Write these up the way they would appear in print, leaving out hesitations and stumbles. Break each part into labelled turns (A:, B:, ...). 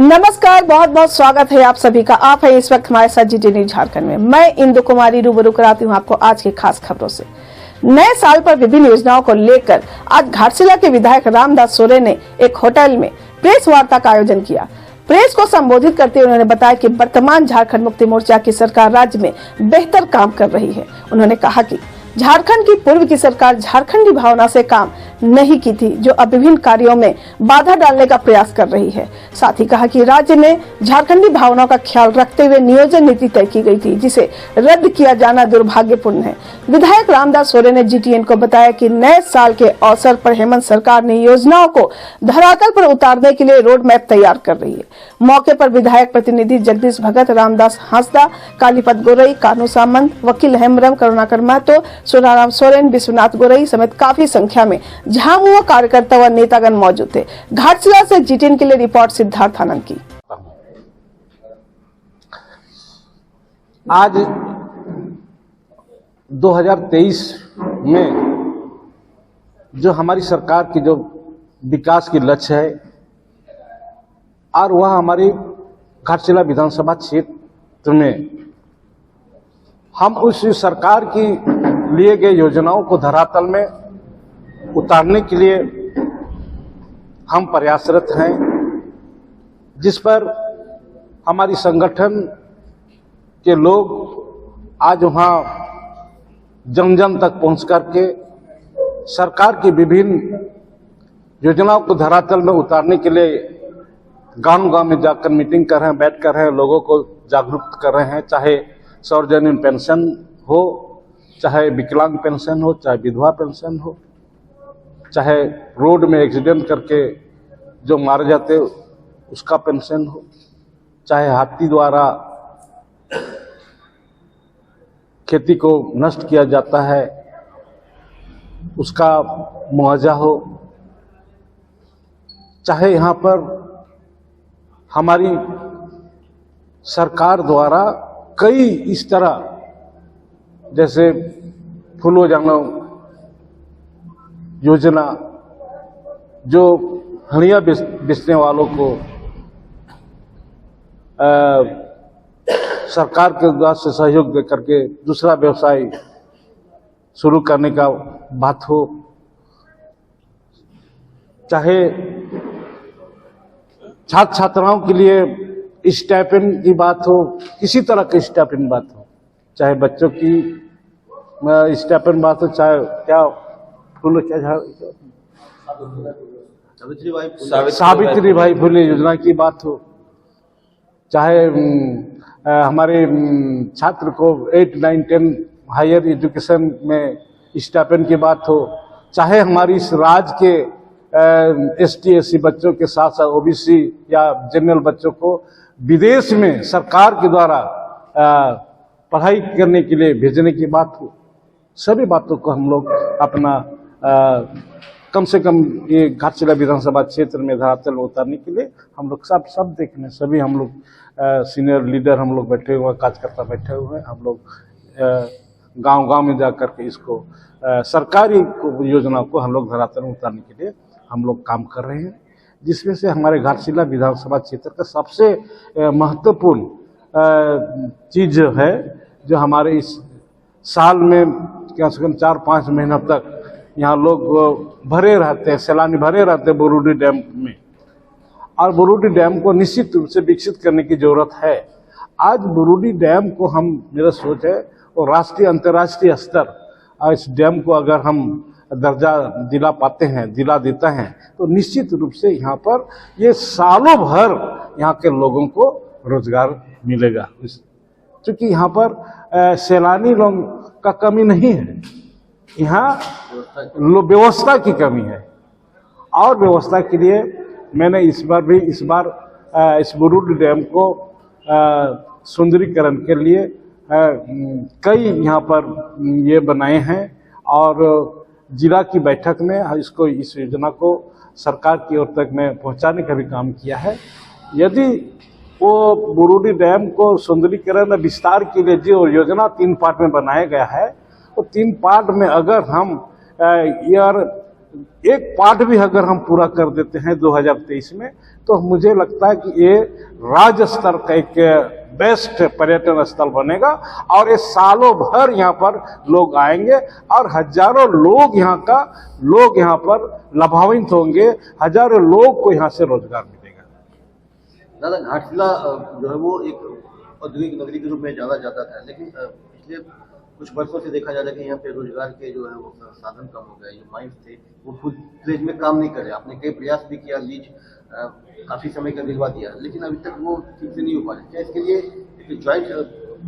A: नमस्कार, बहुत बहुत स्वागत है आप सभी का। आप हैं इस वक्त हमारे साथ जीटी न्यूज झारखंड में। मैं इंदु कुमारी रूबरू कराती हूँ आपको आज की खास खबरों से। नए साल पर विभिन्न योजनाओं को लेकर आज घाटशिला के विधायक रामदास सोरेन ने एक होटल में प्रेस वार्ता का आयोजन किया। प्रेस को संबोधित करते हुए उन्होंने बताया कि वर्तमान झारखंड मुक्ति मोर्चा की सरकार राज्य में बेहतर काम कर रही है। उन्होंने कहा कि झारखंड की पूर्व की सरकार झारखंडी भावना से काम नहीं की थी, जो अब विभिन्न कार्यों में बाधा डालने का प्रयास कर रही है। साथ ही कहा कि राज्य में झारखंडी भावनाओं का ख्याल रखते हुए नियोजन नीति तय की गई थी, जिसे रद्द किया जाना दुर्भाग्यपूर्ण है। विधायक रामदास सोरेन ने जीटीएन को बताया कि नए साल के अवसर पर हेमंत सरकार ने योजनाओं को धरातल पर उतारने के लिए रोड मैप तैयार कर रही है। मौके पर विधायक प्रतिनिधि जगदीश भगत, रामदास हांसदा, कालीपत गोरई, कानू सामंत, वकील हेमरम, करुणाकर महतो, सोनाराम सोरेन, विश्वनाथ गोरई समेत काफी संख्या में झामुमो कार्यकर्ता व नेतागण मौजूद थे। घाटशिला से जीटीएन के लिए रिपोर्ट सिद्धार्थ आनंद की।
B: आज 2023 में जो हमारी सरकार की जो विकास की लक्ष्य है और वह हमारी घाटशिला विधानसभा क्षेत्र में हम उस सरकार की लिए गए योजनाओं को धरातल में उतारने के लिए हम प्रयासरत हैं, जिस पर हमारी संगठन के लोग आज वहां जन जन तक पहुंच करके सरकार की विभिन्न योजनाओं को धरातल में उतारने के लिए गांव-गांव में जाकर मीटिंग कर रहे हैं, बैठ कर रहे हैं, लोगों को जागरूक कर रहे हैं। चाहे सार्वजनिक पेंशन हो, चाहे विकलांग पेंशन हो, चाहे विधवा पेंशन हो, चाहे रोड में एक्सीडेंट करके जो मारे जाते उसका पेंशन हो, चाहे हाथी द्वारा खेती को नष्ट किया जाता है उसका मुआवजा हो, चाहे यहाँ पर हमारी सरकार द्वारा कई इस तरह जैसे फूलो जानो योजना जो हड़िया बेचने वालों को सरकार के द्वारा से सहयोग दे करके दूसरा व्यवसाय शुरू करने का बात हो, चाहे छात्र छात्राओं के लिए स्टाइपेंड की बात हो, किसी तरह की स्टाइपेंड बात हो, चाहे बच्चों की स्टाइपेंड बात हो, चाहे क्या सावित्री भाई फुले योजना की बात हो, चाहे हमारे छात्र को 8, 9, 10 हायर एजुकेशन में स्टाइपेंड की बात हो, चाहे हमारी इस राज्य के ST SC बच्चों के साथ साथ OBC या जनरल बच्चों को विदेश में सरकार के द्वारा पढ़ाई करने के लिए भेजने की बात हो, सभी बातों को हम लोग अपना कम से कम ये घाटशिला विधानसभा क्षेत्र में धरातल उतारने के लिए हम लोग सब देखने, सभी हम लोग सीनियर लीडर हम लोग बैठे हुए हैं, कार्यकर्ता बैठे हुए हैं। हम लोग गांव-गांव में जाकर के इसको सरकारी योजनाओं को हम लोग धरातल में उतारने के लिए हम लोग काम कर रहे हैं, जिसमें से हमारे घाटशिला विधानसभा क्षेत्र का सबसे महत्वपूर्ण चीज है जो हमारे इस साल में कम से कम 4-5 महीना तक यहाँ लोग भरे रहते हैं, सैलानी भरे रहते हैं बुरुडी डैम में, और बुरुडी डैम को निश्चित रूप से विकसित करने की जरूरत है। आज बुरुडी डैम को मेरा सोच है और राष्ट्रीय अंतर्राष्ट्रीय स्तर इस डैम को अगर हम दर्जा दिला देता है तो निश्चित रूप से यहाँ पर ये सालों भर यहाँ के लोगों को रोजगार मिलेगा, क्योंकि यहाँ पर सैलानी लोगों का कमी नहीं है, यहाँ व्यवस्था की कमी है। और व्यवस्था के लिए मैंने इस बार इस बुरुडी डैम को सुंदरीकरण के लिए कई यहाँ पर ये बनाए हैं, और जिला की बैठक में इस योजना को सरकार की ओर तक में पहुँचाने का भी काम किया है। यदि वो बुरुडी डैम को सुंदरीकरण विस्तार के लिए जो योजना 3 पार्ट में बनाया गया है, तो 3 पार्ट में अगर हम ईयर एक पार्ट भी अगर हम पूरा कर देते हैं 2023 में, तो मुझे लगता है कि ये राज्य स्तर का एक बेस्ट पर्यटन स्थल बनेगा और ये सालों भर यहाँ पर लोग आएंगे और हजारों लोग यहाँ पर लाभान्वित होंगे, हजारों लोग को यहाँ से रोजगार मिलेगा।
C: दादा, घाटशिला जो है वो एक औद्योगिक नगरी के रूप में जाना जाता था, लेकिन पिछले कुछ वर्षों से देखा जा रहा है कि यहाँ पे रोजगार के जो है वो साधन कम हो गए। जो माइंस थे वो खुद प्लेज में काम नहीं कर रहे। आपने कई प्रयास भी किया, लीज काफी समय का दिलवा दिया, लेकिन अभी तक वो ठीक से नहीं हो पा रहे। क्या इसके लिए एक ज्वाइंट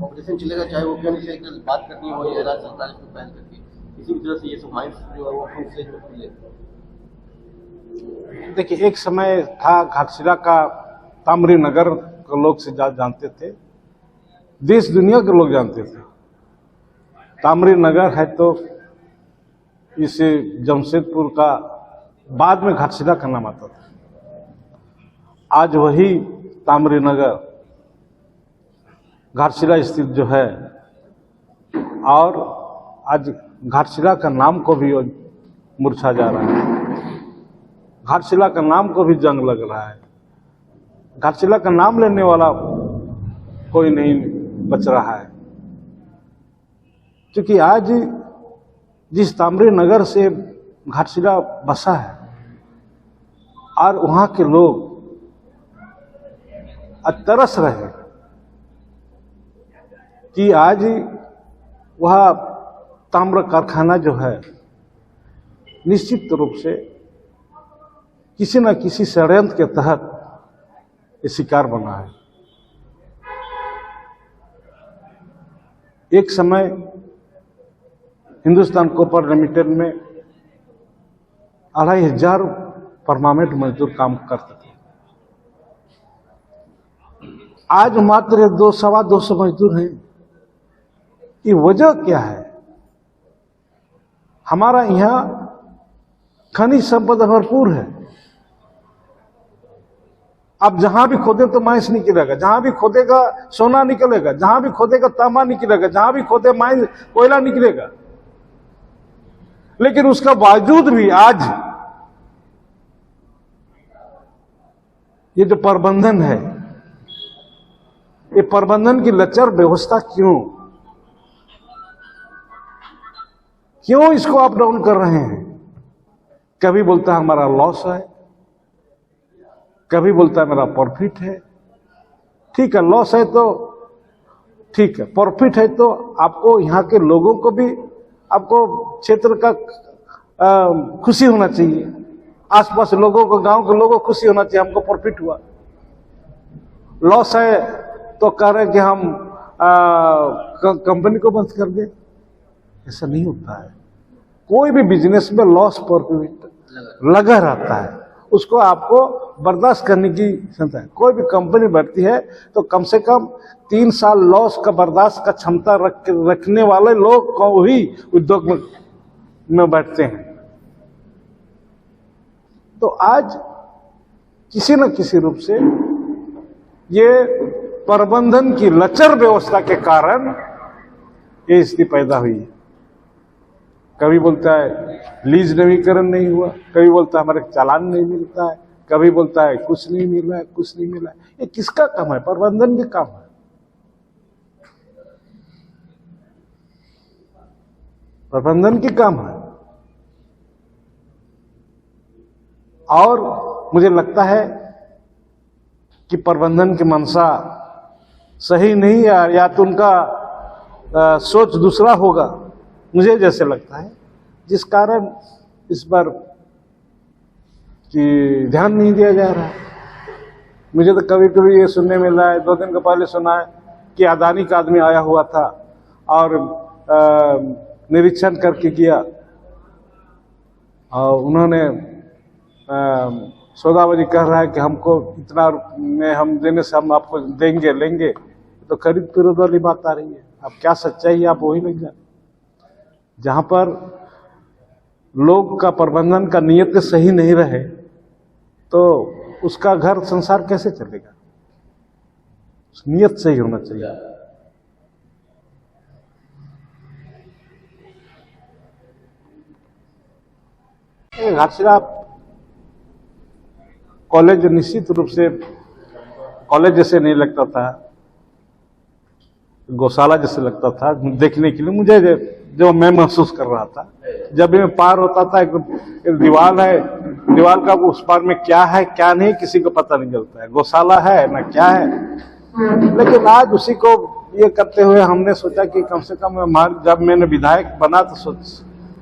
C: ऑपरेशन चलेगा, चाहे वो केंद्र से बात करनी हो या राज्य सरकार इसको पहल करके किसी भी तरह से ये सब माइंस जो है वो प्लेज में खुले?
B: देखिए, एक समय था घाटशिला का ताम्री नगर को लोग से जानते थे, देश दुनिया के लोग जानते थे। ताम्री नगर है तो इसे जमशेदपुर का बाद में घाटशिला का नाम आता था। आज वही ताम्री नगर घाटशिला स्थित जो है, और आज घाटशिला का नाम को भी मुरझा जा रहा है, घाटशिला का नाम को भी जंग लग रहा है। घाटशिला का नाम लेने वाला कोई नहीं बच रहा है, क्योंकि आज जिस ताम्री नगर से घाटशिला बसा है और वहां के लोग तरस रहे कि आज वह ताम्र कारखाना जो है निश्चित रूप से किसी न किसी षड्यंत्र के तहत ये शिकार बना है। एक समय हिंदुस्तान कॉपर लिमिटेड में 2500 परमानेंट मजदूर काम करते थे। आज मात्र 200-250 मजदूर हैं। ये वजह क्या है? हमारा यहाँ खनिज संपदा भरपूर है। अब जहां भी खोदे तो माइंस निकलेगा, जहां भी खोदेगा सोना निकलेगा, जहां भी खोदेगा तांबा निकलेगा, जहां भी खोदे माइंस कोयला निकलेगा। लेकिन उसका बावजूद भी आज ये जो प्रबंधन है, ये प्रबंधन की लचर व्यवस्था क्यों इसको अप डाउन कर रहे हैं? कभी बोलता है हमारा लॉस है, कभी बोलता है मेरा प्रॉफिट है। ठीक है, लॉस है तो ठीक है, प्रॉफिट है तो आपको यहाँ के लोगों को भी, आपको क्षेत्र का खुशी होना चाहिए, आसपास लोगों को, गांव के लोगों को खुशी होना चाहिए, हमको प्रॉफिट हुआ। लॉस है तो कह रहे कि हम कंपनी को बंद कर दें। ऐसा नहीं होता है। कोई भी बिजनेस में लॉस प्रॉफिट लगा रहता है, उसको आपको बर्दाश्त करने की क्षमता है। कोई भी कंपनी बढ़ती है तो कम से कम 3 साल लॉस का बर्दाश्त का क्षमता रखने वाले लोग को ही उद्योग में बैठते हैं। तो आज किसी न किसी रूप से ये प्रबंधन की लचर व्यवस्था के कारण ये स्थिति पैदा हुई है। कभी बोलता है लीज नवीकरण नहीं हुआ, कभी बोलता है हमारे चालान नहीं मिलता है, कभी बोलता है कुछ नहीं मिल रहा है, कुछ नहीं मिला है। ये किसका काम है? प्रबंधन का काम है। प्रबंधन की काम है। और मुझे लगता है कि प्रबंधन की मंशा सही नहीं है, या तो उनका सोच दूसरा होगा, मुझे जैसे लगता है, जिस कारण इस पर कि ध्यान नहीं दिया जा रहा है। मुझे तो कभी कभी ये सुनने मिल रहा है, 2 दिन पहले सुना है कि अदानी का आदमी आया हुआ था और निरीक्षण करके किया, और उन्होंने सौदाबाजी कह रहा है कि हमको इतना में हम देने से हम आपको देंगे लेंगे, तो खरीद फिरोद वाली बात आ रही है। अब क्या सच्चाई है आप वही नहीं जानते। जहां पर लोग का प्रबंधन का नियत सही नहीं रहे तो उसका घर संसार कैसे चलेगा? नियत सही होना चाहिए। घाटशिला कॉलेज निश्चित रूप से कॉलेज जैसे नहीं लगता था, गौशाला जैसे लगता था देखने के लिए मुझे, जो मैं महसूस कर रहा था। जब भी मैं पार होता था, एक दीवार है, दीवार का उस पार में क्या है क्या नहीं किसी को पता नहीं चलता है, गौशाला है ना क्या है। लेकिन आज उसी को ये करते हुए हमने सोचा कि कम से कम जब मैंने विधायक बना तो सोच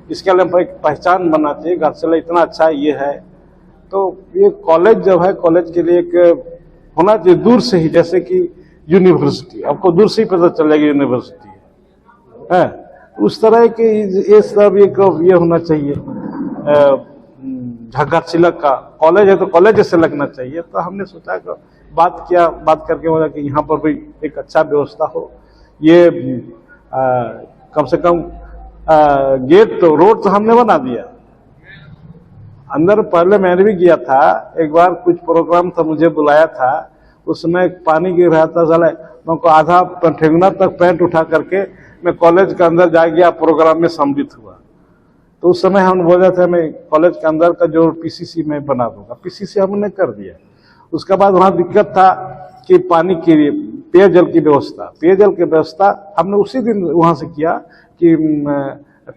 B: इसके लिए एक पहचान बनना चाहिए, घाटशिला इतना अच्छा ये है। तो ये कॉलेज जब है, कॉलेज के लिए एक होना चाहिए दूर से ही, जैसे कि यूनिवर्सिटी, आपको दूर से ही पता चलेगा यूनिवर्सिटी है, उस तरह के ये सब ये होना चाहिए। घाटशिला का कॉलेज है तो कॉलेज जैसे लगना चाहिए। तो हमने सोचा कि बात करके बोला कि यहाँ पर भी एक अच्छा व्यवस्था हो। ये कम से कम गेट तो रोड तो हमने बना दिया, अंदर पहले मैंने भी किया था, एक बार कुछ प्रोग्राम था मुझे बुलाया था, उसमें पानी गिर रहा था, साला मैं आधा ठेंगुना तक पैंट उठा करके मैं कॉलेज के अंदर जा गया, प्रोग्राम में सम्मिलित हुआ। तो उस समय हम बोले थे मैं कॉलेज के अंदर का जो पीसीसी में बना दूंगा, पीसीसी हमने कर दिया। उसके बाद वहाँ दिक्कत था कि पानी के लिए पेयजल की व्यवस्था हमने उसी दिन वहाँ से किया कि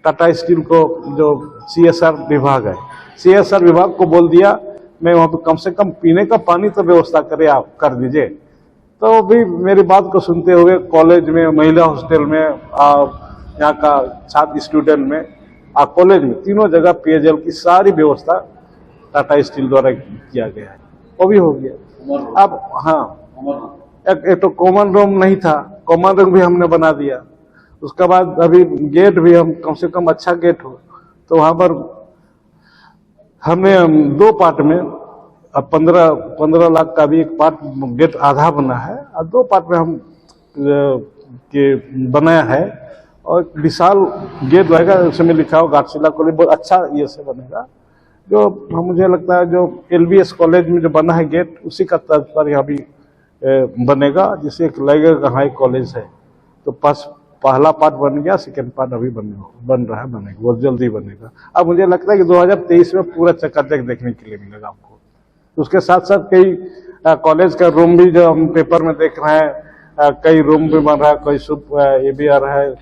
B: टाटा स्टील को जो CSR विभाग है, CSR विभाग को बोल दिया मैं वहाँ पे कम से कम पीने का पानी तो व्यवस्था करे, आप कर दीजिए। तो भी मेरी बात को सुनते हुए कॉलेज में, महिला हॉस्टल में, यहाँ का छात्र स्टूडेंट में, कॉलेज में, तीनों जगह पेयजल की सारी व्यवस्था टाटा स्टील द्वारा किया गया है, वो भी हो गया। अब हाँ, एक तो कॉमन रूम नहीं था, कॉमन रूम भी हमने बना दिया। उसके बाद अभी गेट भी हम कम से कम अच्छा गेट हो, तो वहाँ पर हमने 2 पार्ट में 15 लाख का भी एक पार्ट गेट आधा बना है और 2 पार्ट में हम के बनाया है और विशाल गेट रहेगा, उसमें लिखा हो घाटशिला कॉलेज, बहुत अच्छा ये से बनेगा। जो मुझे लगता है जो LBS कॉलेज में जो बना है गेट, उसी का तर्ज पर यहाँ भी बनेगा, जिससे एक लगेगा हाँ कॉलेज है। तो पहला पार्ट बन गया, सेकेंड पार्ट अभी बन रहा है, बनेगा, बहुत जल्दी बनेगा। अब मुझे लगता है कि 2023 में पूरा चकाचक देखने के लिए मिलेगा आपको। उसके साथ साथ कई कॉलेज का रूम भी जो हम पेपर में देख रहे हैं, कई रूम भी बन रहा है, कई ये भी आ रहा है,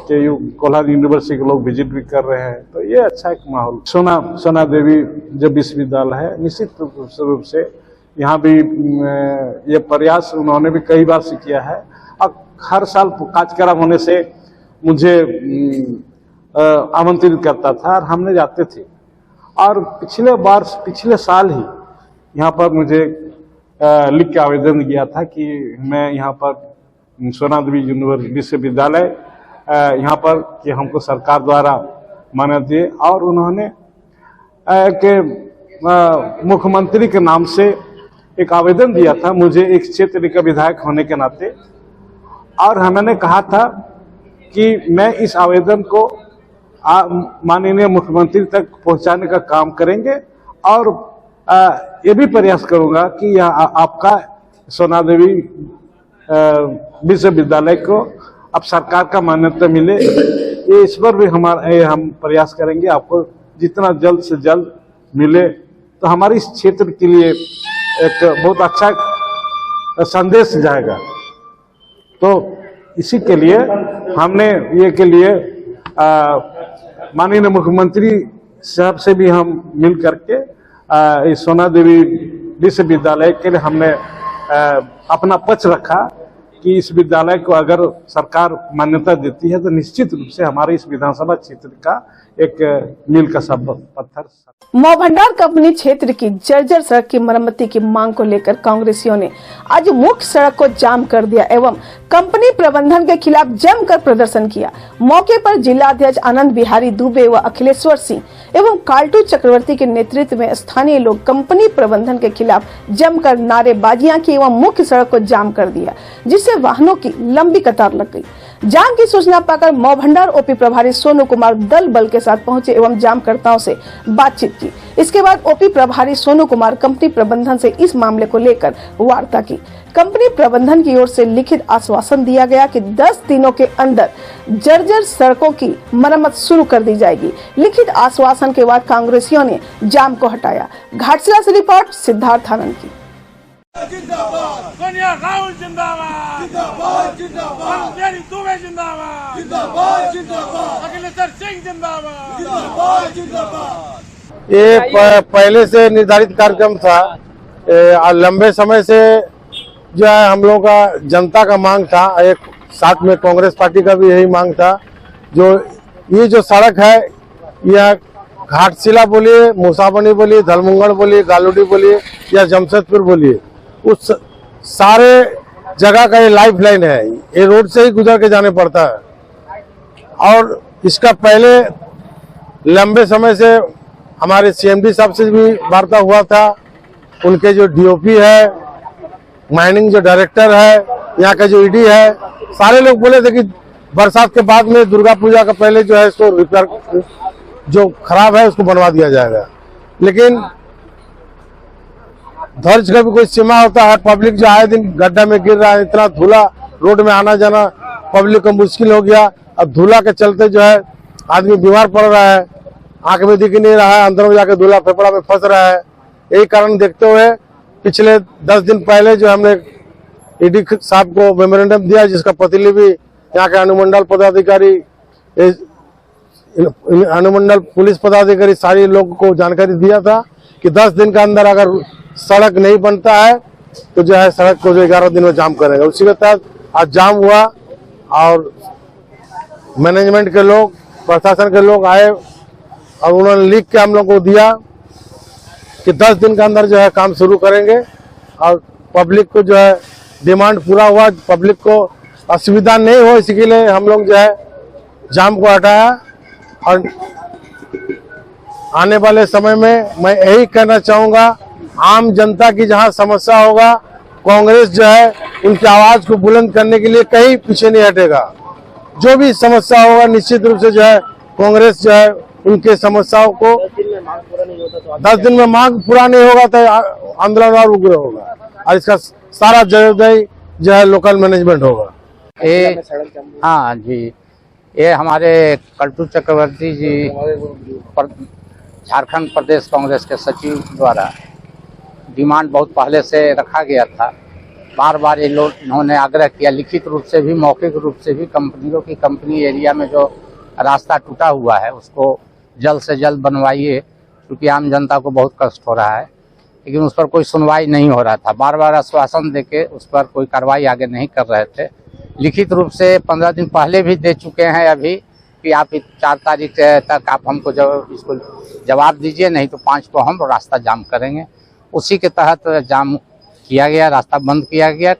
B: KU कोल्हार यूनिवर्सिटी के लोग विजिट भी कर रहे हैं। तो ये अच्छा एक माहौल। सोना देवी जो विश्वविद्यालय है, निश्चित रूप से यहाँ भी ये प्रयास उन्होंने भी कई बार से किया है और हर साल कार्यक्रम होने से मुझे आमंत्रित करता था और हमने जाते थे। और पिछले साल ही यहाँ पर मुझे लिख के आवेदन किया था कि मैं यहाँ पर सोना देवी यूनिवर्सिटी विश्वविद्यालय यहाँ पर कि हमको सरकार द्वारा मान्यता दिए, और उन्होंने मुख्यमंत्री के नाम से एक आवेदन दिया था मुझे, एक क्षेत्र का विधायक होने के नाते। और मैंने कहा था कि मैं इस आवेदन को माननीय मुख्यमंत्री तक पहुंचाने का काम करेंगे और ये भी प्रयास करूंगा कि यह आपका सोना देवी विश्वविद्यालय को अब सरकार का मान्यता मिले। ये इस पर भी हम प्रयास करेंगे, आपको जितना जल्द से जल्द मिले तो हमारे इस क्षेत्र के लिए एक बहुत अच्छा संदेश जाएगा। तो इसी के लिए हमने ये के लिए माननीय मुख्यमंत्री साहब से भी हम मिल करके इस सोना देवी विश्वविद्यालय के लिए हमने अपना पक्ष रखा कि इस विद्यालय को अगर सरकार मान्यता देती है तो निश्चित रूप से हमारे इस विधानसभा क्षेत्र का एक मील का पत्थर।
A: मौ भंडार कंपनी क्षेत्र की जर्जर सड़क की मरम्मती की मांग को लेकर कांग्रेसियों ने आज मुख्य सड़क को जाम कर दिया एवं कंपनी प्रबंधन के खिलाफ जमकर प्रदर्शन किया। मौके पर जिला अध्यक्ष आनंद बिहारी दुबे व अखिलेश्वर सिंह एवं काल्टू चक्रवर्ती के नेतृत्व में स्थानीय लोग कंपनी प्रबंधन के खिलाफ जमकर नारेबाजियां की एवं मुख्य सड़क को जाम कर दिया, जिससे वाहनों की लंबी कतार लग गई। जाम की सूचना पाकर मऊ भंडार ओपी प्रभारी सोनू कुमार दल बल के साथ पहुंचे एवं जामकर्ताओं से बातचीत की। इसके बाद ओपी प्रभारी सोनू कुमार कंपनी प्रबंधन से इस मामले को लेकर वार्ता की। कंपनी प्रबंधन की ओर से लिखित आश्वासन दिया गया कि 10 दिनों के अंदर जर्जर सड़कों की मरम्मत शुरू कर दी जाएगी। लिखित आश्वासन के बाद कांग्रेसियों ने जाम को हटाया। घाटशिला से रिपोर्ट सिद्धार्थ आनंद की।
D: सोनिया राहुल जिंदाबाद जिंदाबाद जिंदाबाद तेरी दुबे जिंदाबाद जिंदाबाद जिंदाबाद अखिलेश सिंह जिंदाबाद जिंदाबाद जिंदाबाद।
E: ये पहले से निर्धारित कार्यक्रम था। लंबे समय से जो है हम लोगों का जनता का मांग था, एक साथ में कांग्रेस पार्टी का भी यही मांग था। ये जो सड़क है यह घाटशिला बोलिए, मूसाबनी बोलिए, धलमुंगड़ बोलिए, गालूडी बोलिए या जमशेदपुर बोलिए, उस सारे जगह का ये लाइफ लाइन है। ये रोड से ही गुजर के जाने पड़ता है। और इसका पहले लंबे समय से हमारे सीएमडी साहब से भी वार्ता हुआ था। उनके जो डीओपी है, माइनिंग जो डायरेक्टर है, यहाँ का जो ईडी है, सारे लोग बोले थे कि बरसात के बाद में दुर्गा पूजा का पहले जो है इसको रिपेयर जो खराब है उसको बनवा दिया जाएगा। लेकिन धैर्य का भी कोई सीमा होता है। पब्लिक जो आए दिन गड्ढा में गिर रहा है, इतना धूला, रोड में आना जाना पब्लिक को मुश्किल हो गया। अब धूला के चलते जो है आदमी बीमार पड़ रहा है, आंख में दिख नहीं रहा है, अंदर में जाकर धूला फेफड़ा में फंस रहा है। यही कारण देखते हुए पिछले 10 दिन पहले जो हमने ईडी साहब को मेमोरेंडम दिया, जिसका प्रतिलिपि यहाँ के अनुमंडल पदाधिकारी, अनुमंडल पुलिस पदाधिकारी सारे लोगों को जानकारी दिया था कि 10 दिन के अंदर अगर सड़क नहीं बनता है तो जो है सड़क को जो 11 दिन में जाम करेंगे। उसी के तहत आज जाम हुआ और मैनेजमेंट के लोग, प्रशासन के लोग आए और उन्होंने लिख के हम लोग को दिया कि 10 दिन के अंदर जो है काम शुरू करेंगे। और पब्लिक को जो है डिमांड पूरा हुआ, पब्लिक को असुविधा नहीं हो, इसी के लिए हम लोग जो है जाम को हटाया। और आने वाले समय में मैं यही कहना चाहूँगा, आम जनता की जहाँ समस्या होगा, कांग्रेस जो है उनकी आवाज को बुलंद करने के लिए कहीं पीछे नहीं हटेगा। जो भी समस्या होगा निश्चित रूप से जो है कांग्रेस जो है उनके समस्याओं को 10 दिन में मांग पूरा नहीं होगा तो आंदोलन और उग्र होगा और इसका सारा जवाबदेही जो है लोकल मैनेजमेंट होगा।
F: हाँ जी, ये हमारे कल्टू चक्रवर्ती जी झारखंड प्रदेश कांग्रेस के सचिव द्वारा डिमांड बहुत पहले से रखा गया था। बार बार ये लोग इन्होंने आग्रह किया, लिखित रूप से भी मौखिक रूप से भी, कंपनियों की कंपनी एरिया में जो रास्ता टूटा हुआ है उसको जल्द से जल्द बनवाइए, क्योंकि आम जनता को बहुत कष्ट हो रहा है। लेकिन उस पर कोई सुनवाई नहीं हो रहा था। बार बार आश्वासन देके उस पर कोई कार्रवाई आगे नहीं कर रहे थे। लिखित रूप से 15 दिन पहले भी दे चुके हैं अभी कि आप 4 तारीख तक आप हमको इसको जवाब दीजिए, नहीं तो 5 को हम रास्ता जाम करेंगे। उसी के तहत जाम किया गया, रास्ता बंद किया गया।